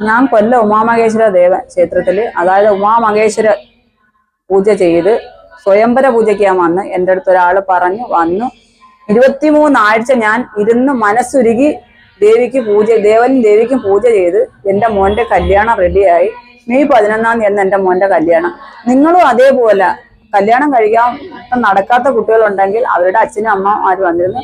ഞാൻ കൊല്ലം ഉമാമഹേശ്വര ക്ഷേത്രത്തിൽ, അതായത് ഉമാമഹേശ്വര പൂജ ചെയ്ത് സ്വയംവര പൂജയ്ക്ക് ഞാൻ വന്ന് എൻ്റെ അടുത്ത് ഒരാൾ പറഞ്ഞു വന്നു. 23 ആഴ്ച ഞാൻ ഇരുന്ന് മനസ്സുരുകി ദേവനും ദേവിക്കും പൂജ ചെയ്ത് എൻ്റെ മോന്റെ കല്യാണം റെഡിയായി. മെയ് 11 തീയതി എൻ്റെ മോന്റെ കല്യാണം. നിങ്ങളും അതേപോലെ കല്യാണം കഴിക്കാൻ നടക്കാത്ത കുട്ടികളുണ്ടെങ്കിൽ അവരുടെ അച്ഛനും അമ്മമാരും വന്നിരുന്നു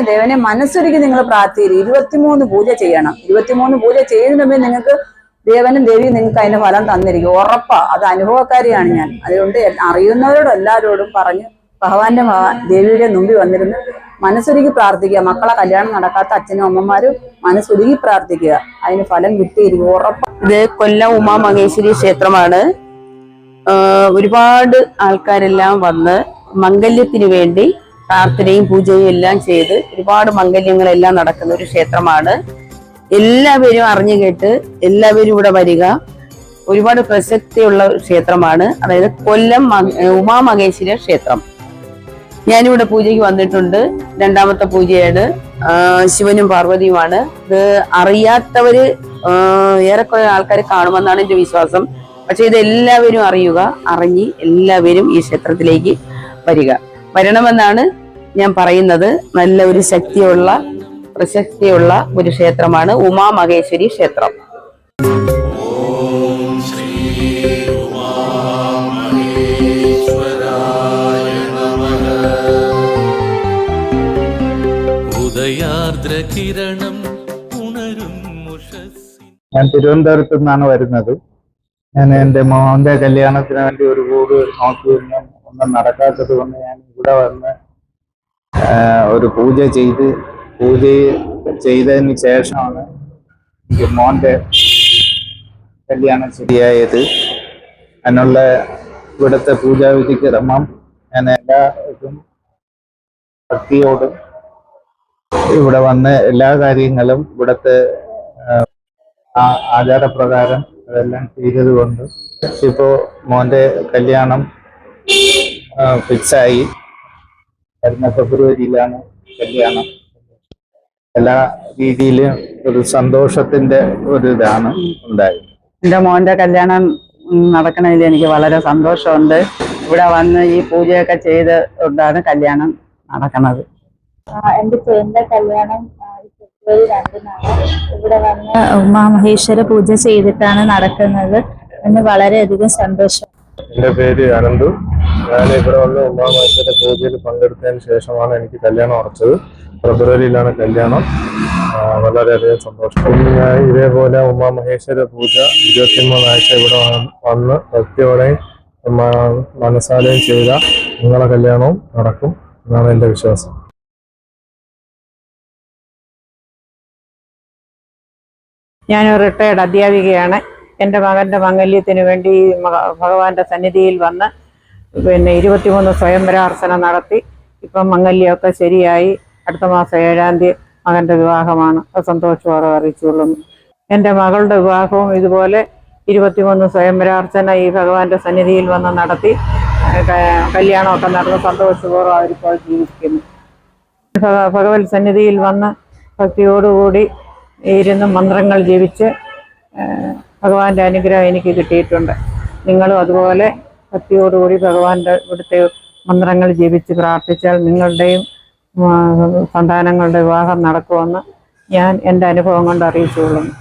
ദേവനെ മനസ്സുരുകി നിങ്ങൾ പ്രാർത്ഥിക്കുക. 23 പൂജ ചെയ്യണം. 23 പൂജ ചെയ്യുന്നതിന് നിങ്ങൾക്ക് ദേവനും ദേവിയും നിങ്ങൾക്ക് അതിന്റെ ഫലം തന്നിരിക്കും, ഉറപ്പാ. അത് അനുഭവക്കാരിയാണ് ഞാൻ. അതുകൊണ്ട് അറിയുന്നവരോടും എല്ലാവരോടും പറഞ്ഞ് ദേവിയുടെ മുമ്പിൽ വന്നിരുന്ന് മനസ്സുരുകി പ്രാർത്ഥിക്കുക. മക്കളെ കല്യാണം നടക്കാത്ത അച്ഛനും അമ്മമാരും മനസ്സുരുകി പ്രാർത്ഥിക്കുക, അതിന് ഫലം കിട്ടിയിരിക്കും, ഉറപ്പാ. ഇത് കൊല്ലം ഉമാമഹേശ്വരി ക്ഷേത്രമാണ്. ഒരുപാട് ആൾക്കാരെല്ലാം വന്ന് മംഗല്യത്തിന് വേണ്ടി പ്രാർത്ഥനയും പൂജയും എല്ലാം ചെയ്ത് ഒരുപാട് മംഗല്യങ്ങളെല്ലാം നടക്കുന്ന ഒരു ക്ഷേത്രമാണ്. എല്ലാവരും അറിഞ്ഞു കേട്ട് എല്ലാവരും ഇവിടെ വരിക. ഒരുപാട് പ്രസക്തിയുള്ള ക്ഷേത്രമാണ്. അതായത് കൊല്ലം ഉമാമഹേശ്വര ക്ഷേത്രം. ഞാനിവിടെ പൂജയ്ക്ക് വന്നിട്ടുണ്ട്. 2ാമത്തെ പൂജയാണ്. ശിവനും പാർവതിയുമാണ്. ഇത് അറിയാത്തവര് ഏറെക്കുറെ ആൾക്കാർ കാണുമെന്നാണ് എന്റെ വിശ്വാസം. പക്ഷെ ഇത് എല്ലാവരും അറിയുക, അറിഞ്ഞ് എല്ലാവരും ഈ ക്ഷേത്രത്തിലേക്ക് വരണമെന്നാണ് ഞാൻ പറയുന്നത്. നല്ല ഒരു ശക്തിയുള്ള പ്രശസ്തിയുള്ള ഒരു ക്ഷേത്രമാണ് ഉമാമഹേശ്വരി ക്ഷേത്രം. ഞാൻ തിരുവനന്തപുരത്ത് നിന്നാണ് വരുന്നത്. ഞാൻ എൻ്റെ മോന്റെ കല്യാണത്തിന് വേണ്ടി ഒരു വീട് നോക്കി ഒന്നും നടക്കാത്തത് കൊണ്ട് ഞാൻ ഇവിടെ വന്ന് ഒരു പൂജ ചെയ്തതിന് ശേഷമാണ് എനിക്ക് മോന്റെ കല്യാണം ശരിയായത്. അതിനുള്ള ഇവിടുത്തെ പൂജാവിധി ക്രമം ഞാൻ എല്ലാവർക്കും ഭക്തിയോടും ഇവിടെ വന്ന് എല്ലാ കാര്യങ്ങളും ഇവിടുത്തെ ആചാരപ്രകാരം അതെല്ലാം ചെയ്തത് കൊണ്ട് ഇപ്പോ മോന്റെ കല്യാണം ഫിക്സായി. വരുന്ന ഫെബ്രുവരിയിലാണ് കല്യാണം. എല്ലാ രീതിയിലും ഒരു സന്തോഷത്തിന്റെ ഒരു ഇതാണ് ഉണ്ടായത്. എൻ്റെ മോന്റെ കല്യാണം നടക്കണതിൽ എനിക്ക് വളരെ സന്തോഷമുണ്ട്. ഇവിടെ വന്ന് ഈ പൂജയൊക്കെ ചെയ്ത് കൊണ്ടാണ് കല്യാണം നടക്കുന്നത്. എൻ്റെ ചേട്ടൻ്റെ കല്യാണം ഫെബ്രുവരി 2-നാണ്. ഇവിടെ വന്ന് ഉമാമഹേശ്വര പൂജ ചെയ്തിട്ടാണ് നടക്കുന്നത്. എന്ന് വളരെയധികം സന്തോഷം. എൻ്റെ പേര് അനന്തു. ഞാൻ ഇവിടെ വന്ന് ഉമാമഹേശ്വര പൂജയിൽ പങ്കെടുത്തതിന് ശേഷമാണ് എനിക്ക് കല്യാണം ഉറച്ചത്. ഫെബ്രുവരിയിലാണ് കല്യാണം. വളരെയധികം സന്തോഷം. ഇതേപോലെ ഉമാമഹേശ്വര പൂജ 23 ആഴ്ച ഇവിടെ വന്ന് ഭക്തിയോടെയും മനസ്സാലെയും ചെയ്ത നിങ്ങളെ കല്യാണവും നടക്കും എന്നാണ് എൻ്റെ വിശ്വാസം. ഞാനൊരു റിട്ടയർഡ് അധ്യാപികയാണ്. എൻ്റെ മകൻ്റെ മംഗല്യത്തിന് വേണ്ടി ഭഗവാന്റെ സന്നിധിയിൽ വന്ന് 23 സ്വയംവരാർച്ചന നടത്തി. ഇപ്പം മംഗല്യമൊക്കെ ശരിയായി. അടുത്ത മാസം 7-ാം തീയതി മകൻ്റെ വിവാഹമാണ്. അത് സന്തോഷപൂർവ്വം അറിയിച്ചുകൊള്ളുന്നു. എൻ്റെ മകളുടെ വിവാഹവും ഇതുപോലെ 23 സ്വയംവരാർച്ചന ഈ ഭഗവാന്റെ സന്നിധിയിൽ വന്ന് നടത്തി കല്യാണമൊക്കെ നടന്ന് സന്തോഷപൂർവ്വം അവരിപ്പോൾ ജീവിക്കുന്നു. ഭഗവത് സന്നിധിയിൽ വന്ന് ഭക്തിയോടുകൂടി ഇരുന്ന് മന്ത്രങ്ങൾ ജപിച്ച് ഭഗവാന്റെ അനുഗ്രഹം എനിക്ക് കിട്ടിയിട്ടുണ്ട്. നിങ്ങളും അതുപോലെ ഭക്തിയോടുകൂടി ഭഗവാന്റെ ഇവിടുത്തെ മന്ത്രങ്ങൾ ജപിച്ച് പ്രാർത്ഥിച്ചാൽ നിങ്ങളുടെയും സന്താനങ്ങളുടെ വിവാഹം നടക്കുമെന്ന് ഞാൻ എൻ്റെ അനുഭവം കൊണ്ട് അറിയിച്ചുകൊള്ളുന്നു.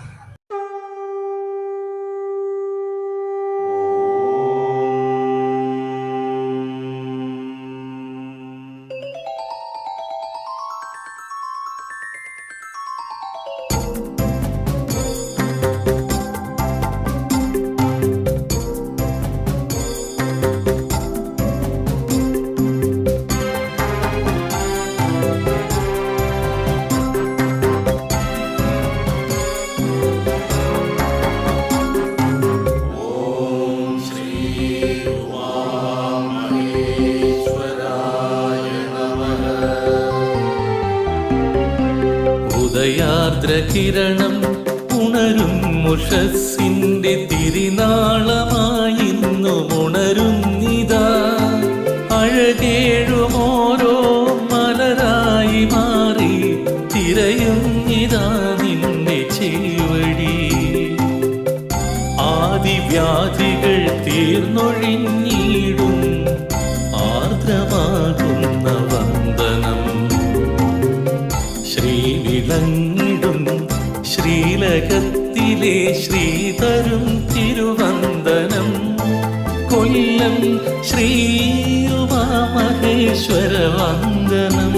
ഉദയാർദ്രകിരണം ഉണരും മുഷസ്സിന്റെ തിരിനാളമായിന്നു ഉണരുന്നിതാ. അഴകേഴുമോരോ മലരായി മാറി തിരയുന്നിതാ നിന്റെ ചേവടി. വ്യാധികൾ തീർന്നൊഴിഞ്ഞിടും ആർദ്രമാകുന്ന വന്ദനം. ശ്രീവിളങ്ങിടും ശ്രീലകത്തിലെ ശ്രീതരും തിരുവന്ദനം. കൊല്ലം ശ്രീ ഉമാമഹേശ്വര വന്ദനം.